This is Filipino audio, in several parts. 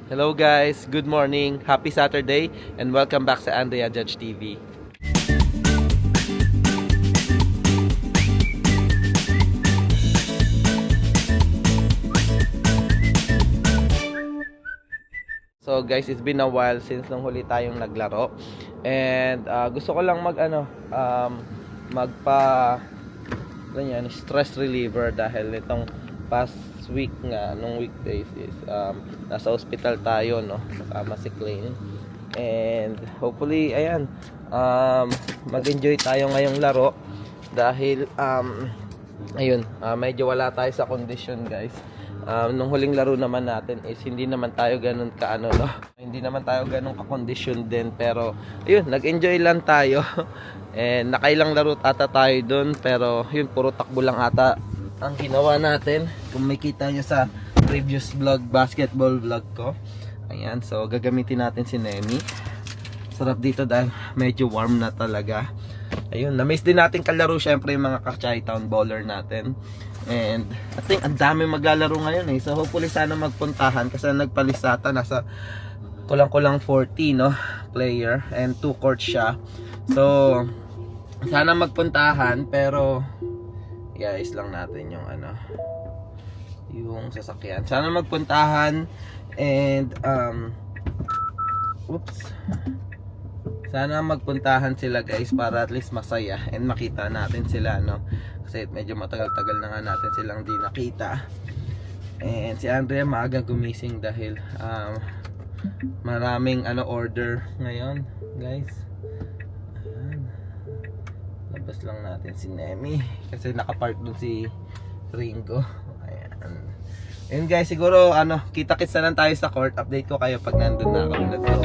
Hello guys, good morning, happy Saturday, and welcome back sa Andrea Judge TV. So guys, it's been a while since nung huli tayong naglaro. And gusto ko lang ganyan, stress reliever dahil itong past week nga, nung weekdays is nasa hospital tayo, no, kasama si Klein. And hopefully, ayan, mag-enjoy tayo ngayong laro dahil ayun, medyo wala tayo sa condition, guys. Nung huling laro naman natin is hindi naman tayo ganun kaano, no? Hindi naman tayo ganun ka-condition din, pero ayun, nag-enjoy lang tayo. And nakailang laro ata tayo doon, pero yun, puro takbo lang ata ang ginawa natin. Kung makita nyo sa previous vlog, basketball vlog ko. Ayan, so gagamitin natin si Nemi. Sarap dito dahil medyo warm na talaga. Ayun, na-miss din natin kalaro syempre yung mga ka-Chi-Town bowler natin. And I think ang dami maglalaro ngayon eh. So hopefully sana magpuntahan kasi nagpalisata, nasa kulang-kulang 40, no, player, and 2 courts siya. So sana magpuntahan, pero i-ayos lang natin yung yung sasakyan. Sana magpuntahan and sana magpuntahan sila guys para at least masaya and makita natin sila, no? Kasi medyo matagal-tagal na nga natin silang di nakita. And si Andrea maaga gumising dahil maraming order ngayon, guys. Ayan. Labas lang natin si Nemi kasi nakapark dun si Ringo. Ayan. Ayun guys, siguro kita-kits na lang tayo sa court. Update ko kayo pag nandun na ako. Let's go.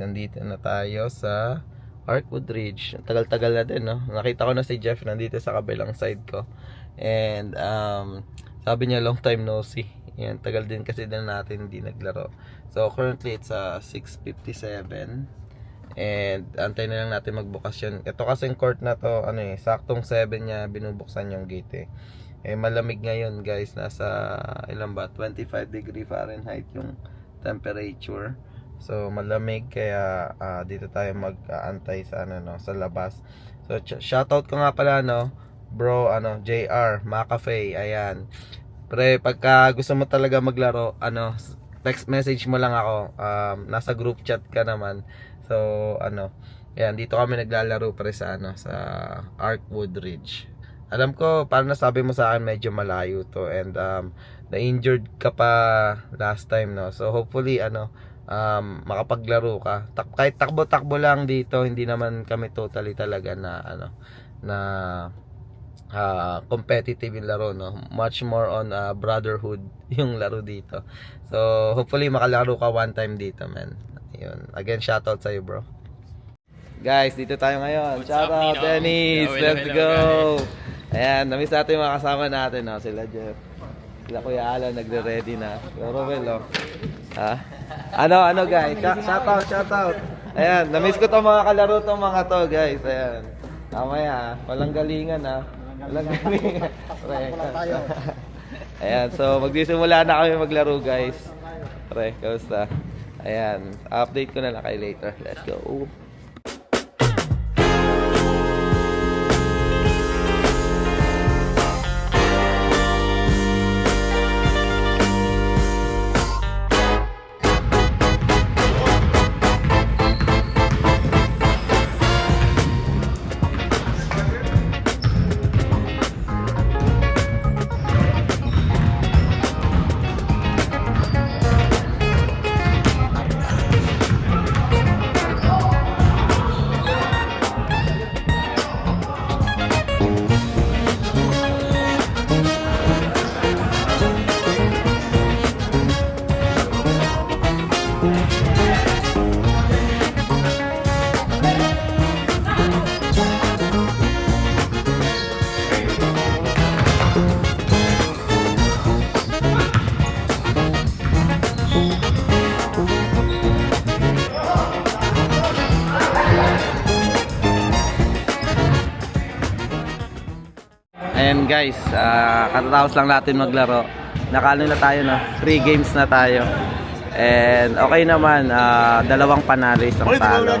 Nandito na tayo sa Arkwood Ridge. Tagal-tagal na din, no? Nakita ko na si Jeff nandito sa kabilang side ko. And sabi niya long time no see. Yan, tagal din kasi din natin hindi naglaro. So currently it's 6:57. And antay na lang natin magbukas yun. Ito kasing court na to, saktong 7 niya binubuksan yung gate eh. Malamig ngayon guys, nasa ilan ba? 25 degree Fahrenheit yung temperature. So malamig kaya dito tayo mag-aantay sa sa labas. So shoutout ko nga pala, no, bro, JR McAfee. Ayan. Pre, pagka gusto mo talaga maglaro, text message mo lang ako. Nasa group chat ka naman. So ayan, dito kami naglalaro pre sa sa Arkwood Ridge. Alam ko, parang nasabi mo sa akin medyo malayo to and na-injured ka pa last time, no. So hopefully makapaglaro ka. Kahit takbo-takbo lang dito, hindi naman kami totally talaga na competitive yung laro, no. Much more on brotherhood yung laro dito. So hopefully makalaro ka one time dito, man. Ayun. Again, shoutout sa iyo, bro. Guys, dito tayo ngayon. Shoutout Dennis. Let's go. Ayan, namiss natin yung mga kasama natin, no. Sila Jeff, sila Kuya Alan, nagre-ready na. Robel, oh. Guys, shoutout. Ayan, namiss ko tong mga kalaro tong mga to, guys. Ayan. Mamaya, walang galingan, walang galingan. Ayan, so magsisimula na kami maglaro, guys. Pre, kamusta? Ayan, update ko na lang kayo later. Let's go. Ayan guys, katatapos lang natin maglaro. Nakano na tayo, no? 3 games na tayo. And okay naman, 2 panalo, 1 talo.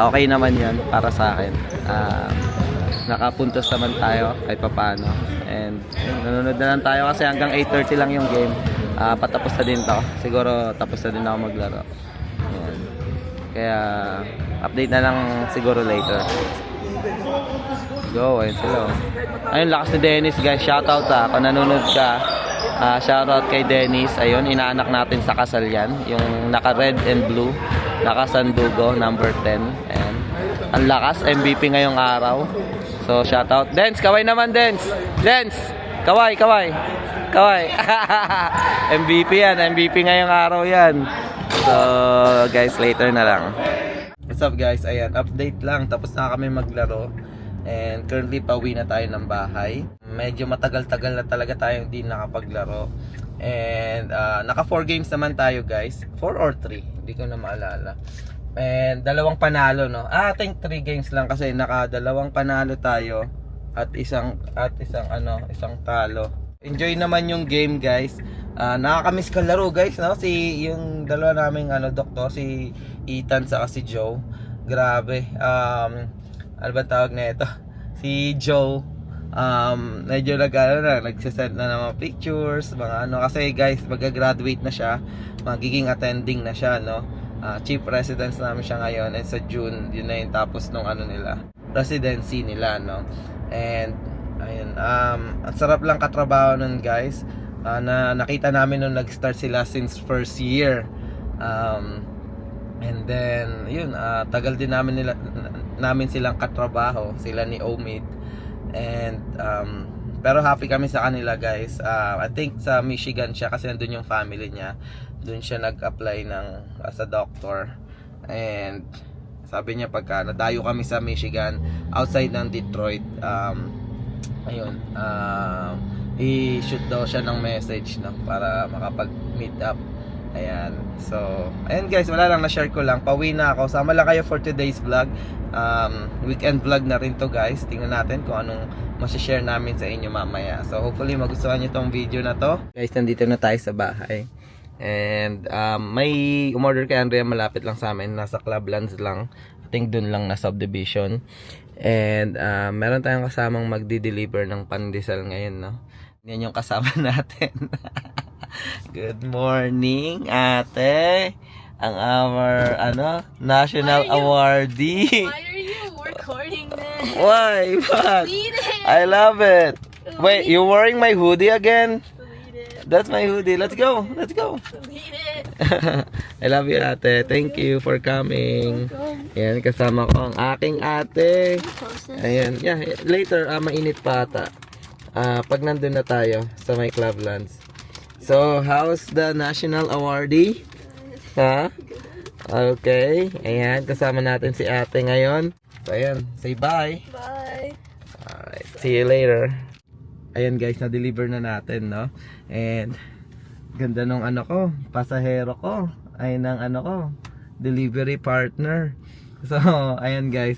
Okay naman yan para sa akin. Nakapuntos naman tayo kahit papano. And nanonood na lang tayo kasi hanggang 8:30 lang yung game. Patapos na din to. Siguro tapos na din ako maglaro. Ayan. Kaya update na lang siguro later. Go, ayun sila. Ayun, lakas ni Dennis guys. Shoutout kung nanonood ka. Shoutout kay Dennis. Ayun, inaanak natin sa kasal yan. Yung naka red and blue. Naka Sandugo, number 10. Ayan. Ang lakas, MVP ngayong araw. So, shoutout. Dance, kaway naman, Dance. Dance, kaway, kaway. Kaway. MVP yan. MVP ngayong araw yan. So, guys, later na lang. What's up, guys? Ayan, update lang. Tapos na kami maglaro. And currently, pauwi na tayo ng bahay. Medyo matagal-tagal na talaga tayong hindi nakapaglaro. And naka 4 games naman tayo, guys. 4 or 3? Hindi ko na maalala. And 2 panalo, no? I think 3 games lang kasi naka 2 panalo tayo at isang talo. Enjoy naman yung game, guys. Nakakamiss ka laro, guys, no? Yung dalawa naming doktor, si Ethan saka si Joe. Grabe. Ano ba tawag na ito? Si Joe, medyo nagsisend na ng mga pictures, mga kasi guys, mag-graduate na siya, magiging attending na siya, no? Chief residence namin siya ngayon, and sa June, yun na yung tapos nung residency nila, no? And, ayun, ang sarap lang katrabaho nun, guys. Na nakita namin nung nag-start sila since first year. And then, yun, tagal din namin silang katrabaho, sila ni Omid. And pero happy kami sa kanila, guys. I think sa Michigan siya kasi nandun yung family niya. Doon siya nag-apply as a doctor. And sabi niya pagka nadayo kami sa Michigan, outside ng Detroit, ayun, i-shoot daw siya ng message, no, para makapag-meet up. Ayan. So, ayan guys, wala lang, na-share ko lang. Pauwi na ako. Sama lang kayo for today's vlog. Weekend vlog na rin to, guys. Tingnan natin kung anong masishare namin sa inyo mamaya. So, hopefully magustuhan nyo tong video na to. Guys, nandito na tayo sa bahay. And may umorder kay Andrea, malapit lang sa amin. Nasa Clublands lang. I think dun lang na subdivision. And meron tayong kasamang magdi-deliver ng pandesal ngayon, no? Yan yung kasama natin. Good morning, ate. Ang our national awardee. Why are you recording this? Why? What? Delete it. I love it. Wait, you wearing my hoodie again? Delete it. That's my hoodie. Let's go. Let's go. Delete it. I love you, ate. Thank you for coming. Yan, kasama ko ang aking ate. Ayan, yeah, later, mainit pa ata. Pag nandun na tayo sa my Clublands. So, how's the national awardee? Ha? Okay. Ayan, kasama natin si ate ngayon. So, ayan. Say bye. Bye. Alright. See you later. Ayan guys, na-deliver na natin, no? And, ganda nung pasahero ko. Ay, ng delivery partner. So, ayan guys.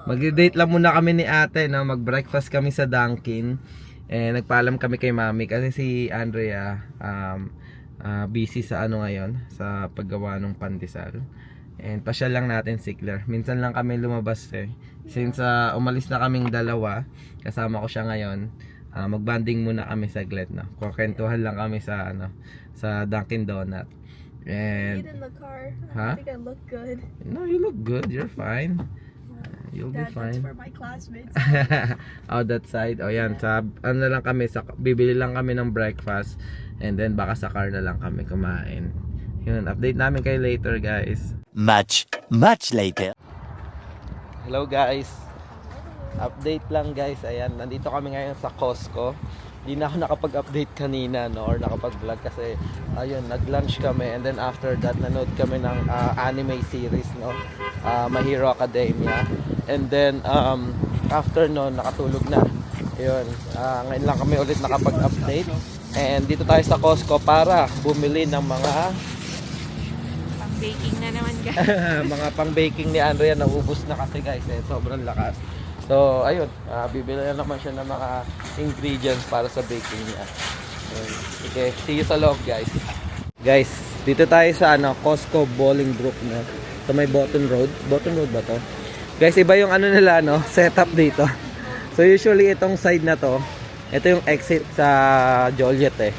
Mag-date lang muna kami ni ate, no? Mag-breakfast kami sa Dunkin'. Nagpaalam kami kay mami kasi si Andrea busy sa ngayon, sa paggawa ng pandesal. And pasyal lang natin si Claire. Minsan lang kami lumabas since umalis na kaming dalawa, kasama ko siya ngayon. Magbanding muna kami saglit, no? Kukwentuhan lang kami sa sa Dunkin Donut. And Eat in the car. Huh? I think I look good. no, you look good. You're fine. You'll be Dad, fine. that's for my classmates. Oh, that side. Oh, yan. Lang kami, bibili lang kami ng breakfast. And then, baka sa car na lang kami kumain. Yun, update namin kayo later, guys. Much later. Hello, guys. Update lang, guys. Ayan, nandito kami ngayon sa Costco. Hindi na ako nakapag-update kanina, no? Or nakapag-vlog kasi, ayun, nag-lunch kami. And then, after that, nanood kami ng anime series, no? My Hero Academia. And then after noon nakatulog na. Yun, ngayon lang kami ulit nakapag-update. And dito tayo sa Costco para bumili ng mga Pang-baking na naman, guys. mga pang-baking ni Andrea. Naubos na kasi, guys, sobrang lakas. So, ayun. Bibili na naman siya ng mga ingredients para sa baking niya. Okay, see you sa loob, guys. Guys, dito tayo sa Costco Bolingbrook na sa may Bottom Road. Bottom Road ba to? Guys, iba yung nila, setup dito. So, usually itong side na to, ito yung exit sa Joliet eh.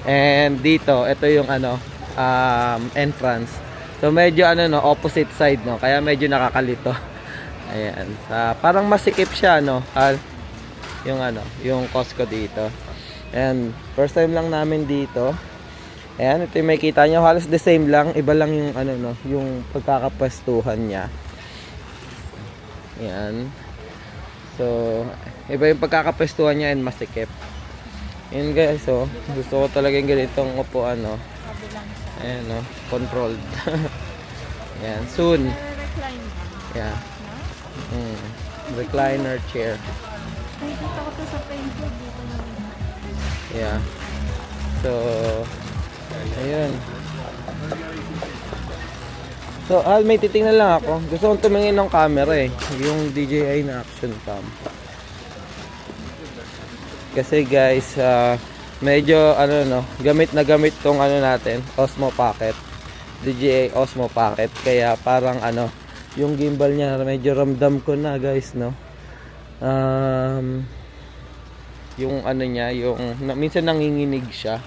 And dito, ito yung entrance. So, medyo opposite side, no? Kaya medyo nakakalito. Ayan. Parang masikip siya, no? Yung Costco dito. And first time lang namin dito. Ayan, ito yung makikita nyo, halos the same lang, iba lang yung yung pagkakapwestuhan niya. Ayan. So, iba yung pagkakapwestuhan niya and masikip. Ayan guys, so gusto ko talaga yung ganitong upuan, no. Ayan, no, controlled. Ayan, soon. Yeah. Recliner chair. Yeah. So, ayun. So, may titingnan lang ako. Gusto kong tumingin ng camera eh. Yung DJI na action cam. Kasi guys, medyo gamit na gamit tong natin, Osmo Pocket. DJI Osmo Pocket. Kaya parang yung gimbal niya medyo ramdam ko na guys, no. Yung niya, yung minsan nanginginig siya.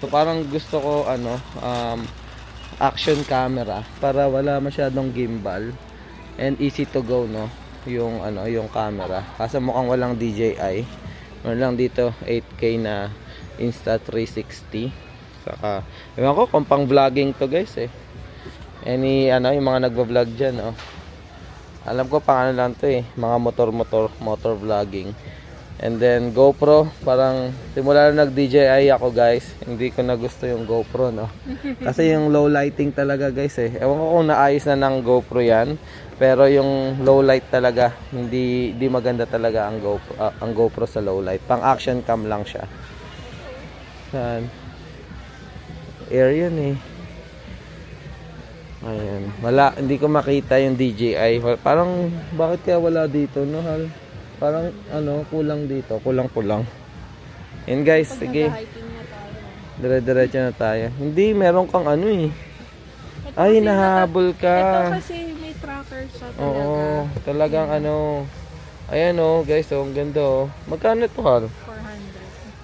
So parang gusto ko action camera para wala masyadong gimbal and easy to go, no, yung yung camera. Kasi mukhang walang DJI. Meron lang dito 8K na Insta360. Saka ewan ko kung pang vlogging to guys eh. Yung mga nagvo-vlog diyan, no. Alam ko pang lang to eh, mga motor vlogging. And then GoPro, parang simula na nag-DJI ako guys, hindi ko na gusto yung GoPro, no. Kasi yung low lighting talaga guys eh. Ewan ko kung naayos na ng GoPro yan, pero yung low light talaga, hindi maganda talaga ang GoPro sa low light. Pang action cam lang siya. Yan. Air yan eh. Ayan. Wala, hindi ko makita yung DJI. Parang, bakit kaya wala dito, no, Hal? Parang, kulang dito. Kulang-kulang. Yan, guys. Sige. Dire-diretso na tayo. Hindi, meron kang eh. Ay, nahabol ka. Ito kasi may tracker siya talaga. Oo, talagang Ayan, guys. Ang ganda, Magkano ito, Hal?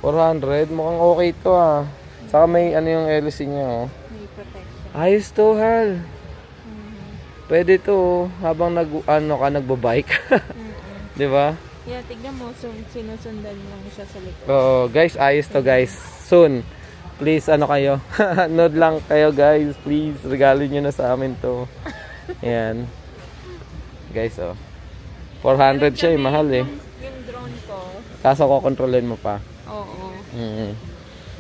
400. 400? Mukhang okay to, Saka may yung LC niya, May protection. Ayos to, Hal. Pwede to, habang nagbabike. Di ba? Yeah, tignan mo, sinusundan lang siya sa likod. Oo, guys, ayos to, guys. Soon. Please, kayo? Nod lang kayo, guys. Please, regalo nyo na sa amin to. Ayan. Guys, 400 siya, mahal eh. Yung drone ko. Kaso ko kontrolin mo pa. Oo. Mm-hmm.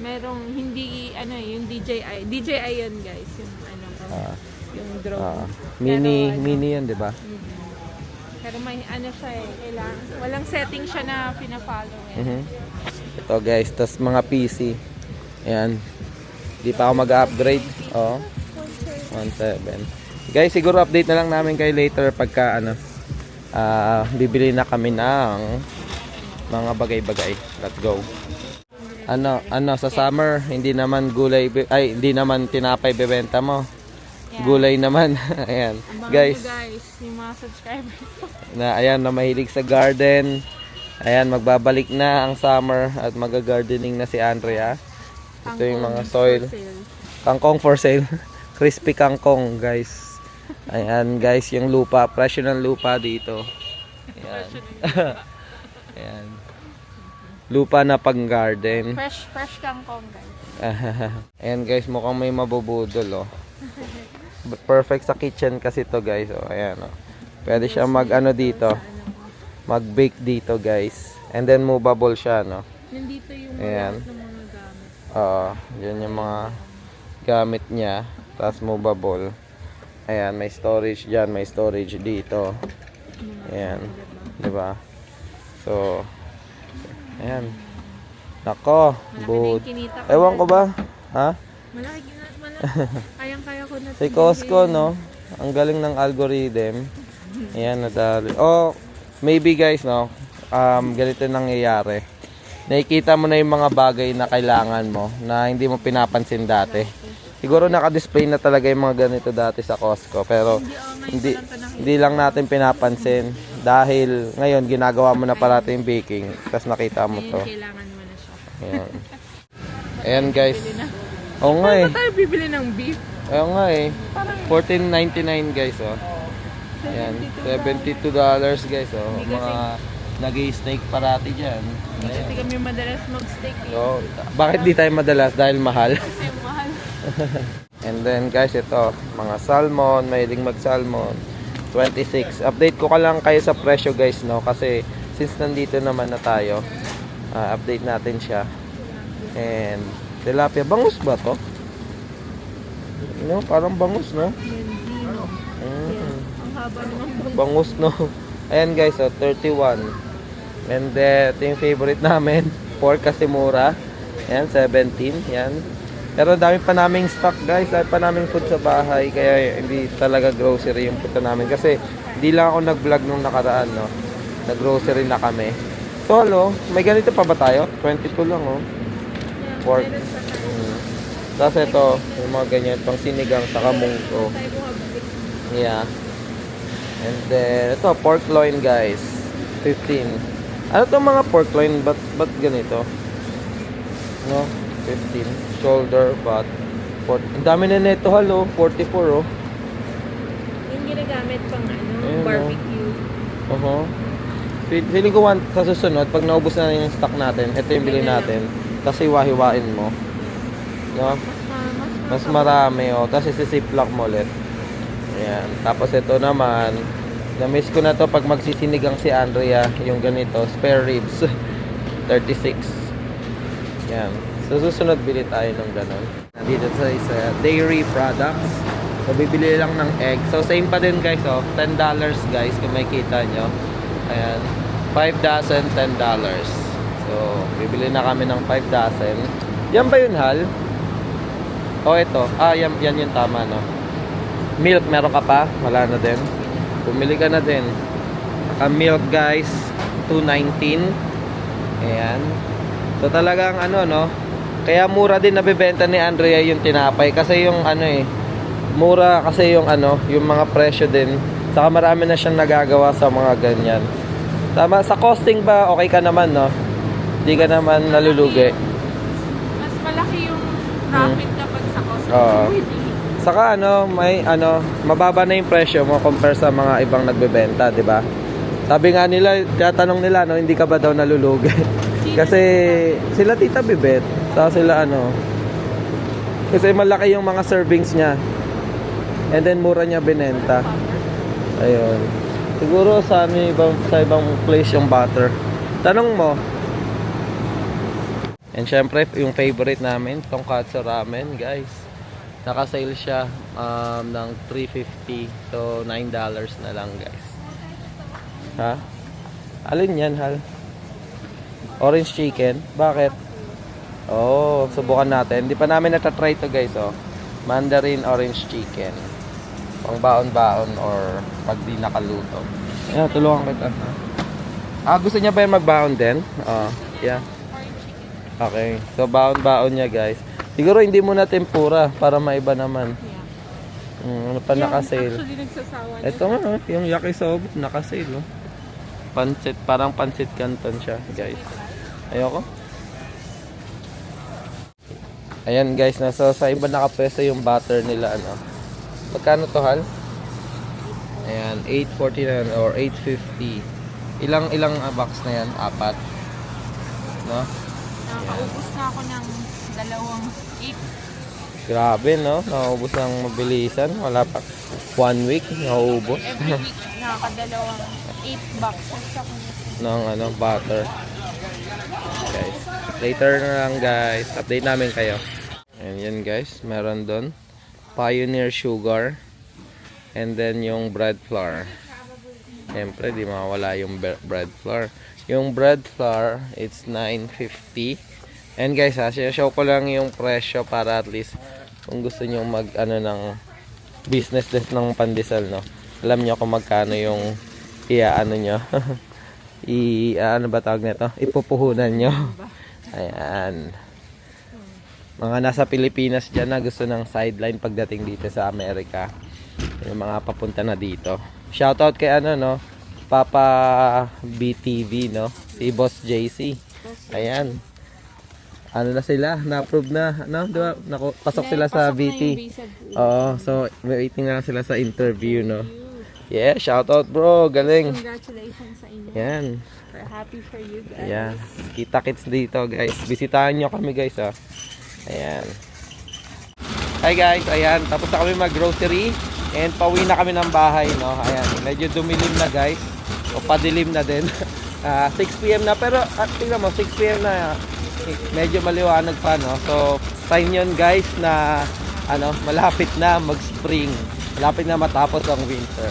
Merong hindi yung DJI. DJI yun guys, yung yung drone. Mini yan, 'di ba? Pero may siya eh, walang setting siya na pina-follow eh. Ito guys, tas mga PC. Ayan. Di pa ako mag-upgrade. 1.7. Guys, siguro update na lang namin kayo later pagka bibili na kami ng mga bagay-bagay. Let's go. Sa summer, hindi naman hindi naman tinapay bebenta mo. Yeah. Gulay naman. Ayan. Guys, yung mga subscribers. Ayan, na mahilig sa garden. Ayan, magbabalik na ang summer at mag-gardening na si Andrea. Ito yung mga soil. Kangkong for sale. Crispy kangkong, guys. Ayan, guys, yung lupa. Presyo ng lupa dito. Ayan. Ayan. Lupa na pang-garden. Fresh kangkong, guys. Ayan, guys, mukhang may mabubudol, Perfect sa kitchen kasi to, guys. Ayan, Pwede siya dito. Mag-bake dito, guys. And then movable siya, Nandito yung Ayan. mga gamit. Yan yung mga gamit niya. Tapos movable. Ayan, may storage dyan. May storage dito. Ayan. Diba? So, ayan. Nako. Ewan ko ba? Ha? Malaki. Kayang-kaya ko na. Sa Costco, Ang galing ng algorithm. Ayan, nadali. maybe guys, no, ganito nangyayari. Nakikita mo na yung mga bagay na kailangan mo na hindi mo pinapansin dati. Siguro naka-display na talaga yung mga ganito dati sa Costco, pero hindi lang natin pinapansin dahil ngayon ginagawa mo na parati yung baking, tapos nakita mo to. Kailangan mo na siya. Ayan. Ayan guys. Bili na. Oo nga eh. Saan tayo bibili ng beef? Oo nga eh. 14.99 guys, oh. Ayan, $72 guys, oh. Mga nag-i-steak parati dyan. Kasi kami madalas mag-steak eh. So, bakit di tayo madalas? Dahil mahal. Kasi mahal. And then guys, ito, mga salmon, mahiling mag-salmon. 26. Update ko ka lang kayo sa presyo guys, no? Kasi since nandito naman na tayo, update natin siya. And tilapia, bangus ba to? No, parang bangus, no? Ang haba naman bang. Bangus, no? Ayan guys, 31. And ito yung favorite namin, pork kasi mura. Ayan, 17. Yan. Pero dami pa naming stock guys, dami pa naming food sa bahay. Kaya hindi talaga grocery yung punta namin. Kasi hindi lang ako nag-vlog nung nakaraan, no? Nag-grocery na kami. So, hello, may ganito pa ba tayo? 22 lang, oh. Pork. Tapos ito, yung mga ganyan, pang sinigang, saka munggo. Yeah. And then, ito, pork loin guys. 15. Ano itong mga pork loin? Ba't ganito? No? 15. Shoulder, butt. Ang dami na nito, halo. 44, oh. Yung ginagamit pang Ayun, barbecue. Feeling ko sa susunod, pag naubos na yung stock natin, ito yung bili natin. Tapos hiwa-hiwain mo. No? Mas marami, oh. Tapos isi-ziplock mo ulit. Ayan. Tapos ito naman, na-miss ko na to pag magsisinigang si Andrea, yung ganito, spare ribs. 36. Yan. So, susunod bili tayo ng ganon. Nandito sa isa, dairy products. So, bibili lang ng egg. So, same pa din guys, oh. $10 guys, kung makikita nyo. Ayan. 5 dozen, $10. So, bibili na kami ng 5 dozen. Yan ba yun, Hal? O, ito. Yan yung tama, no? Milk, meron ka pa? Wala na din. Bumili ka na din. Milk guys, $2.19. Ayan. So talagang no? Kaya mura din nabebenta ni Andrea yung tinapay. Kasi yung mura kasi yung yung mga presyo din. Saka marami na siyang nagagawa sa mga ganyan. Tama, sa costing ba, okay ka naman, no? Hindi ka naman nalulugi. Mas malaki yung profit kapag sa cost. Oo. Saka may mababa na yung presyo mo compare sa mga ibang nagbebenta, 'di ba? Sabi nga nila, tatanong nila hindi ka ba daw nalulugi? Kasi sila Tita Bibet, saka sila kasi malaki yung mga servings niya. And then mura niya binenta. Ayun. Siguro sa ibang place yung butter. Tanong mo. And syempre, yung favorite namin, tonkatsu ramen, guys. Naka-sale siya ng $3.50. So, $9 na lang, guys. Ha? Alin yan, Hal? Orange chicken? Bakit? Oh, subukan natin. Hindi pa namin natatry to, guys, oh. Mandarin orange chicken. Pang baon-baon or pag di nakaluto. Yeah, tulungan kita. Gusto niya ba yung magbaon din? Yeah. Okay. So, baon-baon niya, guys. Siguro hindi mo na tempura para maiba naman. Ano pa naka-sale? Actually, nagsasawa niya. Ito nga, yung yakisoba naka-sale, oh. Pansit, parang pansit canton siya, guys. Ayoko. Ayan, guys, nasa sa iba nakapwesto yung butter nila, Magkano to, Hal? Ayan, $8.49 or $8.50. Ilang box na yan? 4. No? Nakaubos na ako ng 8. Grabe, no? Nakaubos ng mabilisan. Wala pa. 1 week, nakaubos. Every week, nakakadalawang 8 boxes ako. ng butter. Guys, later na lang, guys. Update namin kayo. And yan, guys. Meron doon. Pioneer sugar. And then yung bread flour. Siyempre, di mawala yung bread flour. Yung bread flour, it's $9.50. And guys, show ko lang yung presyo para at least kung gusto nyo ng business din ng pandesal, no? Alam nyo kung magkano yung nyo. ano ba tawag nito? Ipupuhunan nyo. Ayan. Mga nasa Pilipinas dyan na gusto ng sideline pagdating dito sa Amerika. Yung mga papunta na dito. Shoutout kay ano, no? Papa BTV, no? Si Boss JC. Ayan. Ano na sila? Na-approve na. Ano? Diba? Pasok sila sa BT. Oo. So, waiting na lang sila sa interview, no? Yeah, shoutout bro. Galing. Congratulations sa inyo. Yan. We're happy for you guys. Ayan. Kita-kits dito, guys. Bisitahan nyo kami, guys, oh. Ayan. Hi, guys. Ayan. Tapos na kami mag-grocery. And pauwi na kami ng bahay, no? Ayan. Medyo dumilim na, guys. O padilim na din. 6 p.m. na. Pero, tingnan mo, 6 p.m. na. Medyo maliwanag pa, no? So, sign yun, guys, na ano, malapit na mag-spring. Malapit na matapos ang winter.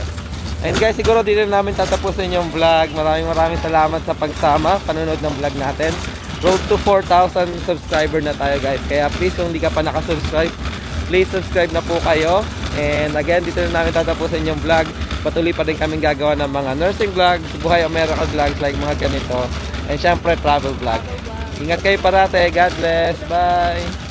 And guys, siguro dito na namin tatapusin yung vlog. Maraming salamat sa pagsama, panonood ng vlog natin. Road to 4,000 subscriber na tayo, guys. Kaya please, kung hindi ka pa nakasubscribe, please subscribe na po kayo. And again, dito na namin tatapusin yung vlog. Patuloy pa rin kaming gagawa ng mga nursing vlogs, buhay America vlogs like mga ganito. And syempre, travel vlog. Ingat kayo parate. God bless. Bye!